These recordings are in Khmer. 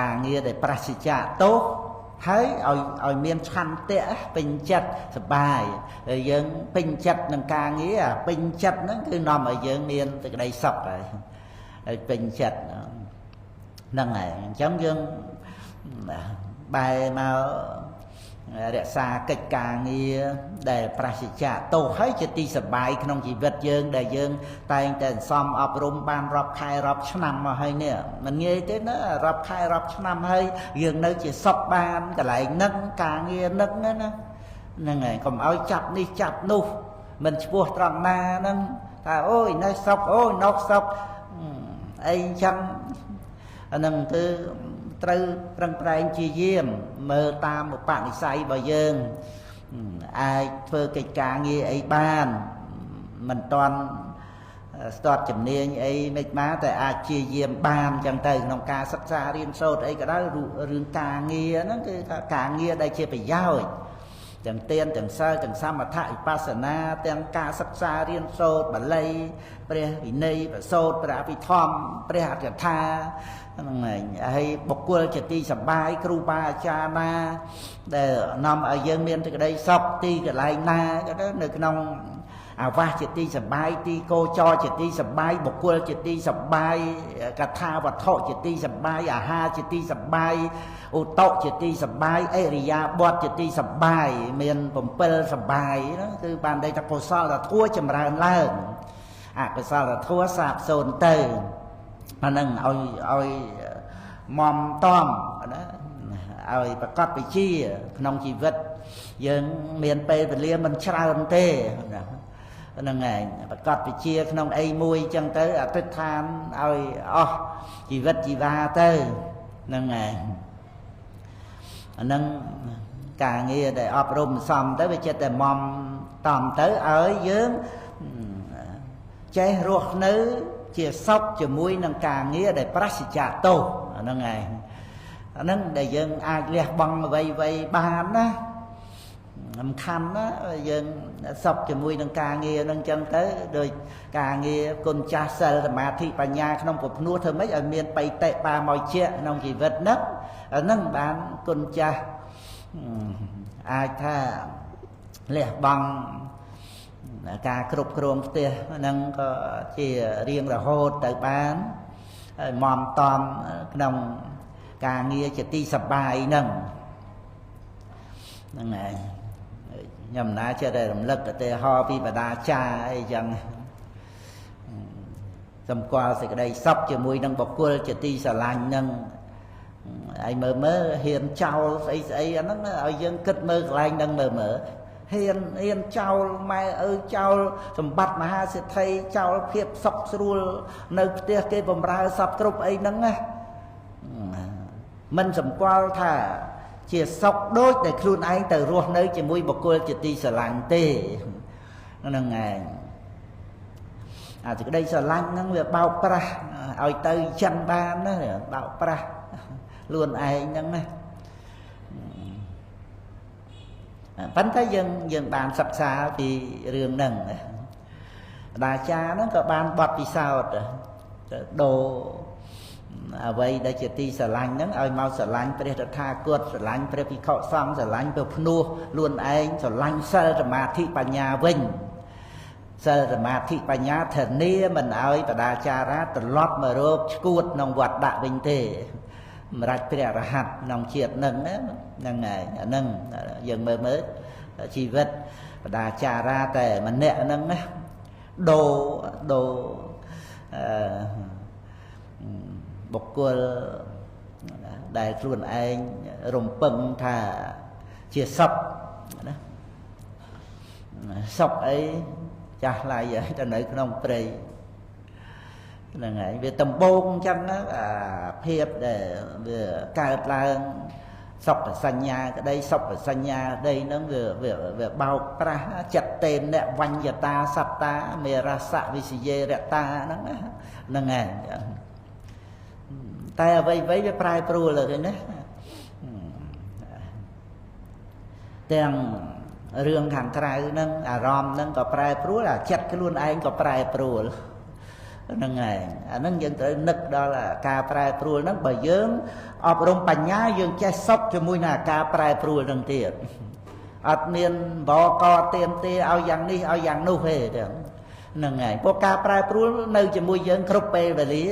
ការងារដែលប្រសិជ្ជៈទោសហើយឲ្យមានឆន្ទៈពេញចិត្តសប្បាយហើយយើងពេញចិត្តនឹងការងារពេញចិត្តហ្នឹងគឺនាំឲ្យយើងមានសេចក្តីសុខហើយពេញចិត្តហ្នឹងហើយអញ្ចឹងយើងបែរមករក្សាកិច្ចការងារដែលប្រសិជ្ជៈទោសហើយជាទីសប្បាយក្នុងជីវិតយើងដែលយើងតែងតែសំអប់រំបានរាប់ខែរាប់ឆ្នាំមកហើយនេះមិនងាយទេណារាប់ខែរាប់ឆ្នាំហើយយើងនៅជាសុខបានកន្លែងហ្នឹងការងារហ្នឹងណាហ្នឹងហើយកុំឲ្យចាប់នេះចាប់នោះមិនឈ្មោះត្រង់ណាហ្នឹងថាអូយនៅសុខអូយនៅសុខអីចឹងអាហ្នឹងគឺត្រូវប្រឹងប្រែងជាយាមមើលតាមឧបនិស្ស័យរបស់យើងអាចធ្វើកិច្ចការងារអីបានមិនតាន់ស្ទាត់ជំនាញអីមិនបានតែអាចជាយាមបានចឹងទៅក្នុងការសិក្សារៀនសូត្រអីក៏ដោយរឿងការងារហ្នឹងគឺថាការងារដែលជាប្រយោជន៍ទាំងទានទាំងសិលទាំងសមថៈវិបស្សនាទាំងការសិក្សារៀនសូត្របាលីព្រះវិន័យប្រសូតព្រះអភិធម្មព្រះអត្ថកថាហ្នឹងហើយបុគ្គលជាទីសប្បាយគ្រូបាអាចារ្យណាដែលនាំឲ្យយើងមានសេចក្តីសុខទីកន្លែងណាក៏ទៅនៅក្នុងអាវាសជាទីសប្បាយទីកោចរជាទីសប្បាយបុគ្គលជាទីសប្បាយកថាវត្ថុជាទីសប្បាយអាហារជាទីសប្បាយឧតុជាទីសប្បាយអិរិយាបថជាទីសប្បាយមាន7សប្បាយហ្នឹងគឺបានន័យថាកុសលធម៌ចម្រើនឡើងអកុសលធម៌សាបសូន្យទៅអាហ្នឹងឲ្យមមតំណាឲ្យប្រកបវិជ្ជាក្នុងជីវិតយើងមានពេលវេលាមិនច្រើនទេហ្នឹងឯងប្រកបវិជ្ជាក្នុងអីមួយចឹងទៅអតិថិដ្ឋានឲ្យអស់ជីវិតជីវ៉ាទៅហ្នឹងឯងអាហ្នឹងការងារដែលអប់រំសំទៅវាចិត្តតែមមតំទៅឲ្យយើងចេះរស់នៅជាសុខជាមួយនឹងការងារដែលប្រសិជ្ជៈទោសហ្នឹងឯងអាហ្នឹងដែលយើងអាចលះបង់អ្វីបានណាសំខាន់ណាយើងសុខជាមួយនឹងការងារហ្នឹងចឹងទៅដោយការងារគុណចាស់សិលសមាធិបញ្ញាក្នុងពុទ្ធនោះធ្វើម៉េចឲ្យមានបៃតិបាមកជាក្នុងជីវិតហ្នឹងបានគុណចាស់អាចថាលះបង់ការគ្រប់គ្រងផ្ទះហ្នឹងក៏ជារៀងរហូតទៅបានហើយមមតំក្នុងការងារជាទីសប្បាយហ្នឹងឯងខ្ញុំណាចេះតែរំលឹកឧទាហរណ៍ពីបដាចាអីចឹងសម្គាល់សេចក្តីសុខជាមួយនឹងបុគ្គលជាទីស្រឡាញ់ហ្នឹងហើយមើលហ៊ានចោលស្អីអាហ្នឹងឲ្យយើងគិតមើលកន្លែងហ្នឹងមើលហ៊ានចោលម៉ែឪចោលសម្បត្តិមហាសេដ្ឋីចោលភាពសុខស្រួលនៅផ្ទះគេបំរើសពគ្រប់អីហ្នឹងណាមិនសម្គាល់ថាជាសុខដូចដែលខ្លួនឯងទៅរស់នៅជាមួយបុគ្គលជាទីស្រឡាញ់ទេហ្នឹងឯងអាសេចក្តីស្រឡាញ់ហ្នឹងវាបោកប្រាស់ឲ្យទៅចឹងបានណាបោកប្រាស់ខ្លួនឯងហ្នឹងណាប៉ុន្តែយើងបានសិក្សាពីរឿងហ្នឹងអាចារ្យហ្នឹងក៏បានបទពិសោធន៍ដូរអ្វីដែលជាទីស្រឡាញ់ហ្នឹងឲ្យមកស្រឡាញ់ព្រះតថាគតស្រឡាញ់ព្រះភិក្ខុសង្ឃស្រឡាញ់ព្រះភ្នោះខ្លួនឯងស្រឡាញ់សិលសមាធិបញ្ញាវិញសិលសមាធិបញ្ញាធានាមិនឲ្យបដាចារាត្រឡប់មករកឈួតក្នុងវត្តដាក់វិញទេសម្រាប់ព្រះអរហន្តក្នុងជាតិហ្នឹងហ្នឹងហើយអាហ្នឹងយើងមើលជីវិតបដាចារាតែម្នាក់ហ្នឹងណាដូរបុគ្គលដែលខ្លួនឯងរំពឹងថាជាសុខណាសុខអីចាស់ឡាយទៅនៅក្នុងព្រៃហ្នឹងហើយវាដំបូងអញ្ចឹងណាអាភាពដែលវាកើតឡើងសុខសញ្ញាក្តីសុខសញ្ញាក្តីហ្នឹងវាបោកប្រាស់ចិត្តតេអ្នកវញ្ញតាសត្តាមេរសវិសយេរតាហ្នឹងហ្នឹងហើយតែអ្វីវាប្រែប្រួលទៅណាទាំងរឿងខាងក្រៅហ្នឹងអារម្មណ៍ហ្នឹងក៏ប្រែប្រួលអាចិត្តខ្លួនឯងក៏ប្រែប្រួល ហ្នឹងហើយអាហ្នឹងយើងត្រូវនឹកដល់ការប្រែប្រួលហ្នឹងបើយើងអប់រំបញ្ញាយើងចេះសុខជាមួយនឹងការប្រែប្រួលហ្នឹងទៀតអត់មានបកទៀមទាឲ្យយ៉ាងនេះឲ្យយ៉ាងនោះទេហ្នឹងហើយព្រោះការប្រែប្រួលនៅជាមួយយើងគ្រប់ពេលវេលា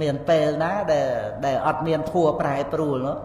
មានពេលណាដែលអត់មានធัวប្រែប្រួលនោះ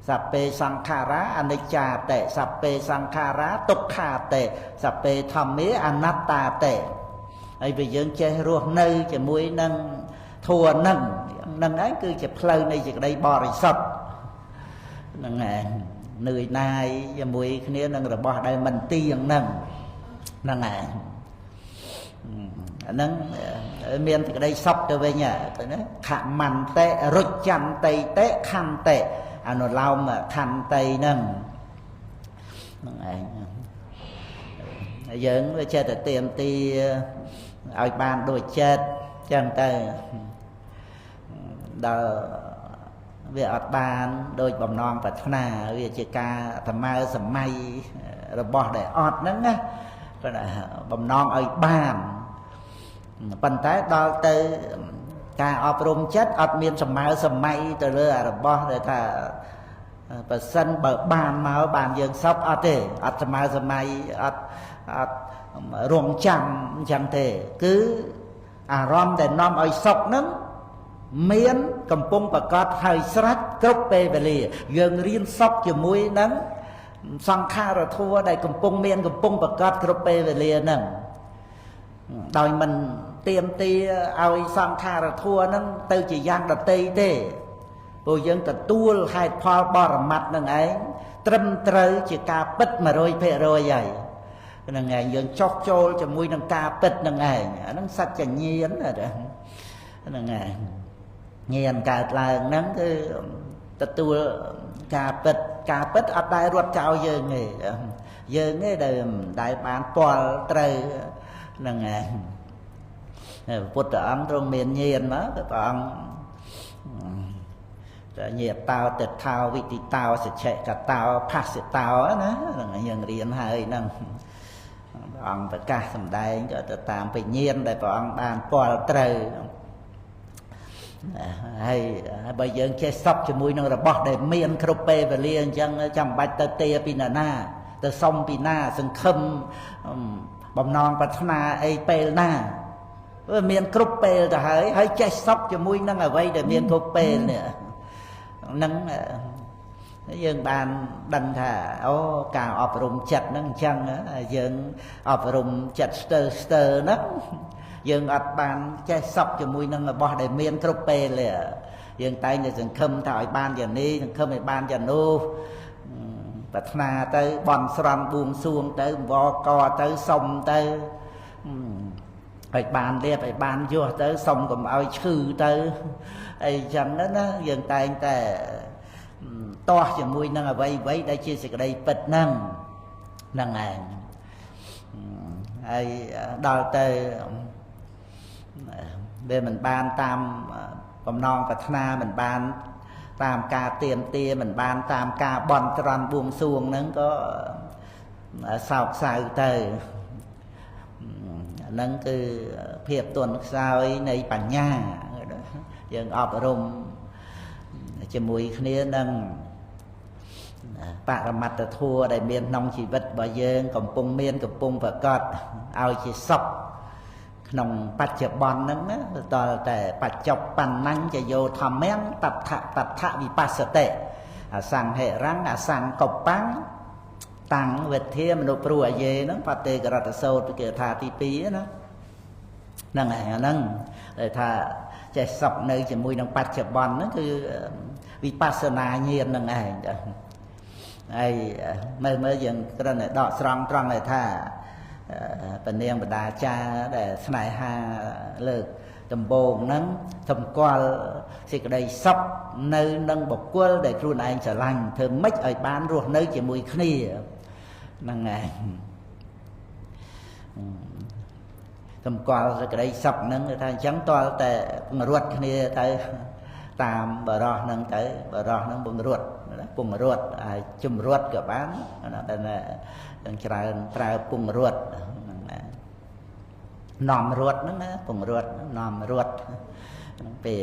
សព្ពេសង្ខារាអនិច្ចាតេសព្ពេសង្ខារាទុក្ខាតេសព្ពេធម្មាអនត្តាតេហើយបើយើងចេះរស់នៅជាមួយនឹងធัวនឹងឯងគឺជាផ្លូវនៃសេចក្តីបរិសុទ្ធហ្នឹងឯងនឿយណាយជាមួយគ្នានឹងរបស់ដែលមិនទៀងហ្នឹងឯងអាហ្នឹងមានសេចក្តីសុខទៅវិញណាខមន្តិរុច្ចន្តិតេខន្តិអនុឡោមខន្តិហ្នឹងឯងយើងវាចេះតែទៀមទាឲ្យបានដូចចិត្តចឹងទៅដល់វាអត់បានដូចបំណងប្រាថ្នាវាជាការត្មើសម័យរបស់ដែលអត់ហ្នឹងណាបំណងឲ្យបានប៉ុន្តែដល់ទៅការអប់រំចិត្តអត់មានសម័យទៅលើរបស់ដែលថាប្រសិនបើបានមកបានយើងសពអត់ទេអត់សម័យអត់រងចាំអញ្ចឹងទេគឺអារម្មណ៍ដែលនាំឲ្យសុខហ្នឹងមានកំពុងប្រកបហើយស្រេចគ្រប់ពេលវេលាយើងរៀនសុខជាមួយនឹងសង្ខារធัวដែលកំពុងប្រកបគ្រប់ពេលវេលាហ្នឹងដោយមិនទៀមទាឲ្យសង្ខារធัวហ្នឹងទៅជាយ៉ាងដតីទេព្រោះយើងទទួលហេតុផលបរមត្តនឹងឯងត្រឹមត្រូវជាការពិត 100% ហើយហ្នឹងឯងយើងចោះចូលជាមួយនឹងការពិតនឹងឯងអាហ្នឹងសច្ចញាណហ្នឹងឯងញាណកើតឡើងហ្នឹងគឺទទួលការពិតអត់ដែលរត់ចោលយើងទេយើងទេដែលបានពាល់ត្រូវហ្នឹងឯងពុទ្ធអង្គទ្រង់មានញាណមកព្រះអង្គញាតោទិដ្ឋោវិទិតោសច្ឆកតោផាសិតោណាហ្នឹងយើងរៀនហើយហ្នឹងព្រះអង្គប្រកាសសម្ដែងក៏ទៅតាមបញ្ញាណដែលព្រះអង្គបានពាល់ត្រូវហើយបើយើងចេះសពជាមួយនឹងរបស់ដែលមានគ្រប់ពេលវេលាអញ្ចឹងចាំបាច់ទៅទាពីណាទៅសុំពីណាសង្ឃឹមបំណងប្រាថ្នាអីពេលណាវាមានគ្រប់ពេលទៅហើយចេះសពជាមួយនឹងអ្វីដែលមានគ្រប់ពេលនេះហ្នឹងយើងបានដឹងថាអូការអប់រំចិត្តហ្នឹងអញ្ចឹងយើងអប់រំចិត្តស្ទើរហ្នឹងយើងអត់បានចេះសពជាមួយនឹងរបស់ដែលមានគ្រប់ពេលទេយើងតែងតែសង្ឃឹមថាឲ្យបានយ៉ាងនេះសង្ឃឹមឲ្យបានយ៉ាងនោះប្រាថ្នាទៅបន់ស្រន់បួងសួងទៅវកទៅសុំទៅឲ្យបានលៀបឲ្យបានយោះទៅសុំកុំឲ្យឈឺទៅអីចឹងណាយើងតែងតែទាស់ជាមួយនឹងអ្វីដែលជាសេចក្តីពិតហ្នឹងឯងហើយដល់ទៅវាមិនបានតាមបំណងប្រាថ្នាមិនបានតាមការទៀមទាមិនបានតាមការបន់ស្រន់បួងសួងហ្នឹងក៏សោកសៅទៅហ្នឹងគឺភាពទន់ខ្សោយនៃបញ្ញាយើងអប់រំជាមួយគ្នានឹងបរមត្តធម៌ដែលមានក្នុងជីវិតរបស់យើងកំពុងប្រកបឲ្យជាសុខក្នុងបច្ចុប្បន្នហ្នឹងណាដល់តែបច្ចុប្បន្នញ្ញយោធម្មំតថវិបស្សតិអសង្ហិរੰអសង្កបੰតាំងវិធាមនុស្សព្រោះអាយេហ្នឹងបតេករតសោតគេថាទី2ណាហ្នឹងហើយអាហ្នឹងដែលថាចេះសុខនៅជាមួយនឹងបច្ចុប្បន្នហ្នឹងគឺវិបស្សនាញាណហ្នឹងឯងហើយមើលយើងគ្រាន់តែដកស្រង់ត្រង់ឲ្យថាពនាងបដាចាដែលស្នេហាលើកដំបូងហ្នឹងសម្គាល់សេចក្តីសុខនៅនឹងបុគ្គលដែលខ្លួនឯងស្រឡាញ់ធ្វើម៉េចឲ្យបានរស់នៅជាមួយគ្នាហ្នឹងឯងសម្គាល់សេចក្តីសុខហ្នឹងថាអញ្ចឹងតើតែពង្រត់គ្នាទៅតាមបរោះហ្នឹងទៅបរោះហ្នឹងពង្រត់ហើយជំរត់ក៏បានតែច្រើនប្រើពង្រត់ នាំរត់ហ្នឹងណាពង្រត់នាំរត់ពេល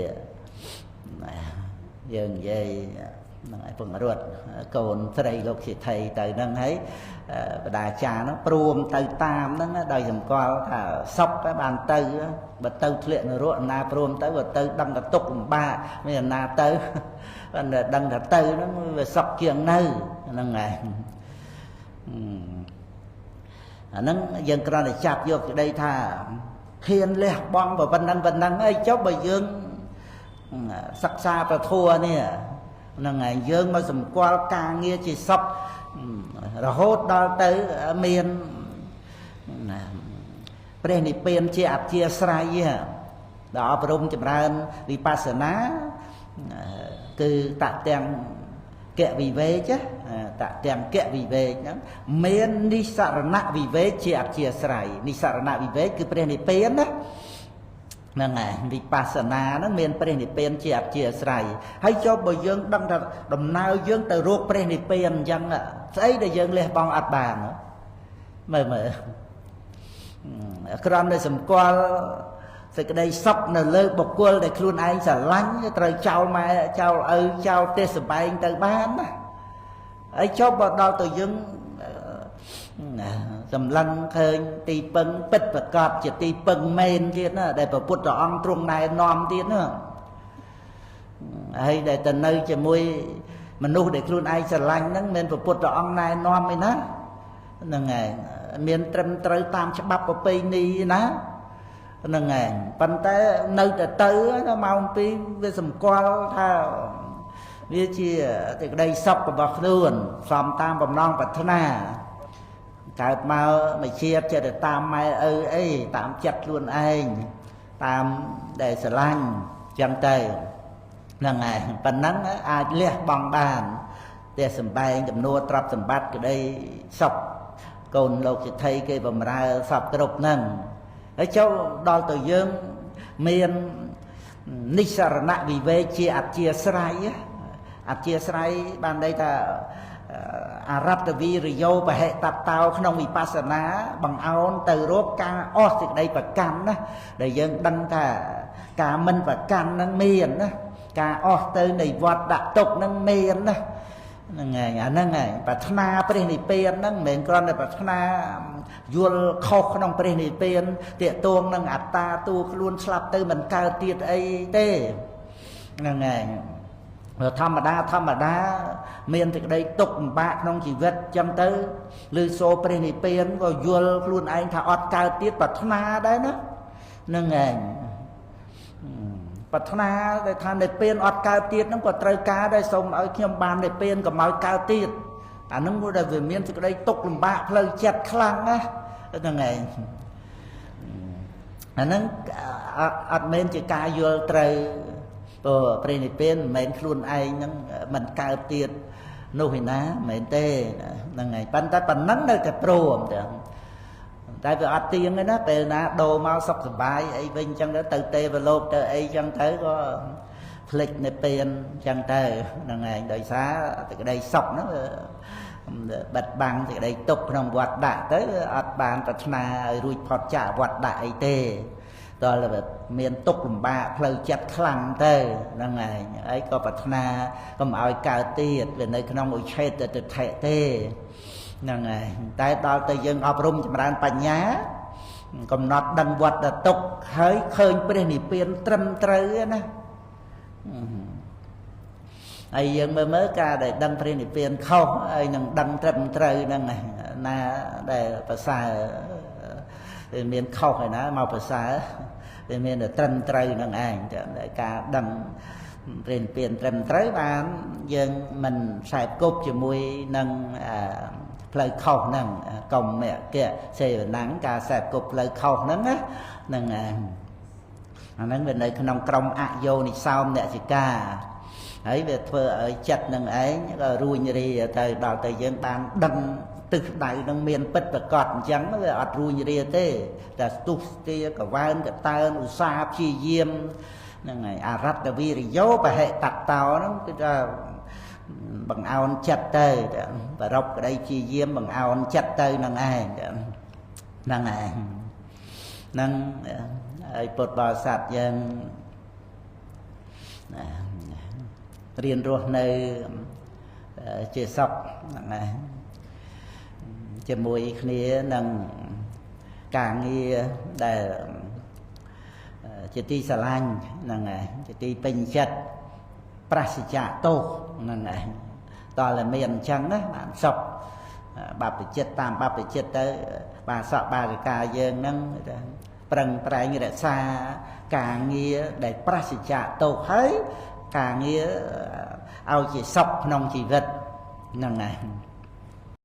យើងនិយាយហ្នឹងឯងពង្រត់កូនស្រីលោកសិទ្ធិទៅហ្នឹងហើយបដាចារហ្នឹងព្រមទៅតាមហ្នឹងដោយសម្គាល់ថាសុខបានទៅបើទៅធ្លាក់នរកណាព្រមទៅបើទៅដឹងតែទុកលំបាកមានណាទៅបានដឹងថាទៅហ្នឹងវាសុខជាងនៅហ្នឹងឯងអាហ្នឹងយើងគ្រាន់តែចាប់យកក្តីថាហ៊ានលះបង់ប៉ុណ្ណឹងអីចុះបើយើងសិក្សាប្រធัวនេះហ្នឹងហើយយើងមកសម្គាល់ការងារជាសុខរហូតដល់ទៅមានព្រះនិព្វានជាអធិស្រ័យដល់អប់រំចម្រើនវិបស្សនាគឺតទាំងកវិវេកតទាំងកវិវេកហ្នឹងមាននិសរណវិវេកជាអធិស្រ័យនិសរណវិវេកគឺព្រះនិព្វានណាហ្នឹងហើយវិបស្សនាហ្នឹងមានព្រះនិព្វានជាអធិស្រ័យហើយចុះបើយើងដឹងថាដំណើរយើងទៅរកព្រះនិព្វានអញ្ចឹងស្អីដែលយើងលះបង់អត់បានមើលគ្រាន់តែសម្គាល់សេចក្តីសុខនៅលើបុគ្គលដែលខ្លួនឯងស្រឡាញ់ត្រូវចោលម៉ែចោលឪចោលទេសសម្បែងទៅបានណាហើយចុះបើដល់ទៅយើងសម្លឹងឃើញទីពឹងពិតប្រកបជាទីពឹងមែនទៀតណាដែលព្រះពុទ្ធអង្គទ្រង់ណែនាំទៀតណាហើយដែលទៅនៅជាមួយមនុស្សដែលខ្លួនឯងស្រឡាញ់ហ្នឹងមិនព្រះពុទ្ធអង្គណែនាំឯណាហ្នឹងហើយមានត្រឹមត្រូវតាមច្បាប់ប្រពៃណីណាហ្នឹងហើយប៉ុន្តែនៅតែទៅម៉ោង2វាសម្គាល់ថាវាជាសេចក្តីសុខរបស់ខ្លួនសំតាមបំណងប្រាថ្នាកើតមកមួយជាតិចិត្តទៅតាមម៉ែឪអីតាមចិត្តខ្លួនឯងតាមដែលស្រឡាញ់ចឹងទៅហ្នឹងហើយប៉ុណ្ណឹងអាចលះបង់បានតែសម្បែងចំនួនទ្រព្យសម្បត្តិក្តីសុខកូនលោកសិទ្ធិគេបំរើសពគ្រប់ហ្នឹងហើយចូលដល់ទៅយើងមាននិសរណវិវេកជាអធិស្រ័យបានន័យថាអរតវីរយោបហេតតោក្នុងវិបស្សនាបង្អោនទៅរកការអស់សេចក្តីប្រកាន់ណាដែលយើងដឹងថាការមិនប្រកាន់ហ្នឹងមានណាការអស់ទៅនៃវត្តដាក់ទុកហ្នឹងមានណាហ្នឹងហើយអាហ្នឹងហើយប្រាថ្នាព្រះនិព្វានហ្នឹងមិនមែនគ្រាន់តែប្រាថ្នាយល់ខុសក្នុងព្រះនិព្វានតាកតួងនឹងអត្តាទូខ្លួនស្លាប់ទៅមិនកើតទៀតអីទេហ្នឹងហើយធម្មតាមានសេចក្តីទុក្ខលំបាកក្នុងជីវិតចឹងទៅឬសូរព្រះនិព្វានក៏យល់ខ្លួនឯងថាអត់កើតទៀតប្រាថ្នាដែរណាហ្នឹងឯងប្រាថ្នាដែលថានិព្វានអត់កើតទៀតហ្នឹងក៏ត្រូវការដែរសូមឲ្យខ្ញុំបាននិព្វានកុំឲ្យកើតទៀតអាហ្នឹងគឺដែលវាមានសេចក្តីទុក្ខលំបាកផ្លូវចិត្តខ្លាំងណាហ្នឹងឯងអាហ្នឹងអត់មែនជាការយល់ត្រូវព្រះនិព្វានមិនមែនខ្លួនឯងហ្នឹងមិនកើតទៀតនោះឯណាមិនមែនទេហ្នឹងហើយប៉ុន្តែប៉ុណ្ណឹងនៅតែព្រមតែវាអត់ទៀងទេណាពេលណាដូរមកសុខសប្បាយអីវិញអញ្ចឹងទៅទេវលោកទៅអីអញ្ចឹងទៅក៏ភ្លេចនិព្វានអញ្ចឹងទៅហ្នឹងឯងដោយសារសេចក្តីសុខហ្នឹងបិទបាំងសេចក្តីទុក្ខក្នុងវត្តដាក់ទៅអត់បានប្រាថ្នាឲ្យរួចផុតចាកវត្តដាក់អីទេដល់មានទុក្ខលំបាកផ្លូវចិត្តខ្លាំងទៅហ្នឹងឯងហើយក៏ប្រាថ្នាកុំឲ្យកើតទៀតវានៅក្នុងឧឆេតទិដ្ឋិទេហ្នឹងហើយតែដល់ទៅយើងអប់រំចម្រើនបញ្ញាកំណត់ដឹងវត្តទុក្ខហើយឃើញព្រះនិព្វានត្រឹមត្រូវណាហើយយើងមើលការដែលដឹងព្រះនិព្វានខុសហើយនឹងដឹងត្រឹមត្រូវហ្នឹងណាដែលប្រសើរវាមានខុសហើយណាមកប្រសើរវាមានតែត្រឹមត្រូវហ្នឹងឯងតែការដឹងព្រះនិព្វានត្រឹមត្រូវបានយើងមិនខ្សែគប់ជាមួយនឹងផ្លូវខុសហ្នឹងកុំមគ្គសេវនំការខ្សែគប់ផ្លូវខុសហ្នឹងណាហ្នឹងឯងអាហ្នឹងវានៅក្នុងក្រុមអយោនិសោមនសិកាហើយវាធ្វើឲ្យចិត្តនឹងឯងក៏រួញរាទៅដល់ទៅយើងបានដឹងទិសដៅនឹងមានពិតប្រកបអញ្ចឹងវាអត់រួញរាទេតែស្ទុះស្ទាកវ៉ើនកតើនឧស្សាហ៍ព្យាយាមហ្នឹងហើយអរតវីរយោបហេតតោហ្នឹងគឺថាបង្អោនចិត្តទៅប្ររពក្តីព្យាយាមបង្អោនចិត្តទៅនឹងឯងហ្នឹងឯង năng bột bò sạch dân riêng ruột nơi chia sọc chia mùi khía năng càng nghi để chia ti xà lanh năng chia ti bình chất prasicha tô năng toàn là miền trắng đó bạn sọc bà bị chết tam bà bị chết tới bà sợ bà cái ca dân năng prang prai như là xa càng nghĩa để prasicha tô hết càng nghĩa ao chỉ sọc nông chỉ vật năng này